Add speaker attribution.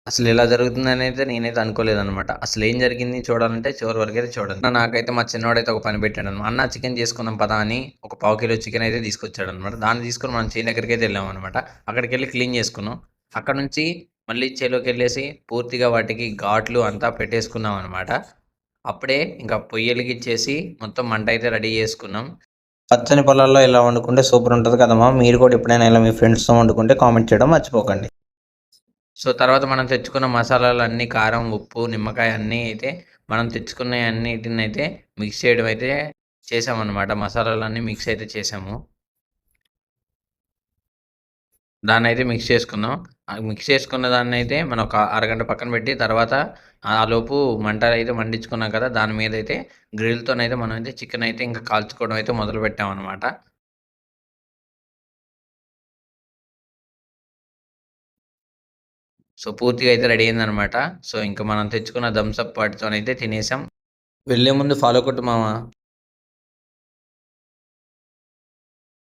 Speaker 1: అసలు ఇలా జరుగుతుందనైతే నేనైతే అనుకోలేదనమాట. అసలేం జరిగింది చూడాలంటే చివరి వరకైతే చూడండి. నాకైతే మా చిన్నోడైతే ఒక పని పెట్టాడనమాట. "అన్న చికెన్ చేసుకుందాం పదా" అని ఒక పావు కిలో చికెన్ అయితే తీసుకొచ్చాడనమాట. దాన్ని తీసుకొని మనం చేను దగ్గరికైతే వెళ్ళామనమాట. అక్కడికెళ్ళి క్లీన్ చేసుకున్నాం. అక్కడ నుంచి మళ్ళీ చేలోకెళ్ళేసి పూర్తిగా వాటికి ఘాట్లు అంతా పెట్టేసుకున్నామనమాట. అప్పుడే ఇంకా పొయ్యి ఎలిగిచ్చేసి మొత్తం మంట అయితే రెడీ చేసుకున్నాం. పచ్చని పొలాల్లో ఇలా వండుకుంటే సూపర్ ఉంటది కదమ్మా! మీరు కూడా ఎప్పుడైనా ఇలా మీ ఫ్రెండ్స్‌తో వండుకుంటే కామెంట్ చేయడం మర్చిపోకండి. సో, తర్వాత మనం తెచ్చుకున్న మసాలాలన్నీ కారం, ఉప్పు, నిమ్మకాయ అన్నీ అయితే మనం తెచ్చుకున్నయన్నిటినైతే మిక్స్ చేయడం అయితే చేశామనమాట. మసాలాలన్నీ మిక్స్ అయితే చేశాము. దాన్నైతే మిక్స్ చేసుకున్నాం. మిక్స్ చేసుకున్న దాన్నైతే మనం ఒక అరగంట పక్కన పెట్టి తర్వాత ఆలోపు మంట అయితే మండించుకున్నాం కదా! దాని మీదైతే గ్రిల్‌తోనైతే మనమైతే చికెన్ అయితే ఇంకా కాల్చుకోవడం అయితే మొదలుపెట్టామనమాట. సో, పూర్తిగా అయితే రెడీ అయిందనమాట. సో, ఇంక మనం తెచ్చుకున్న థమ్స్ అప్ వాటితోనైతే తినేసాం. వెళ్ళే ముందు ఫాలో కొట్టు మామ.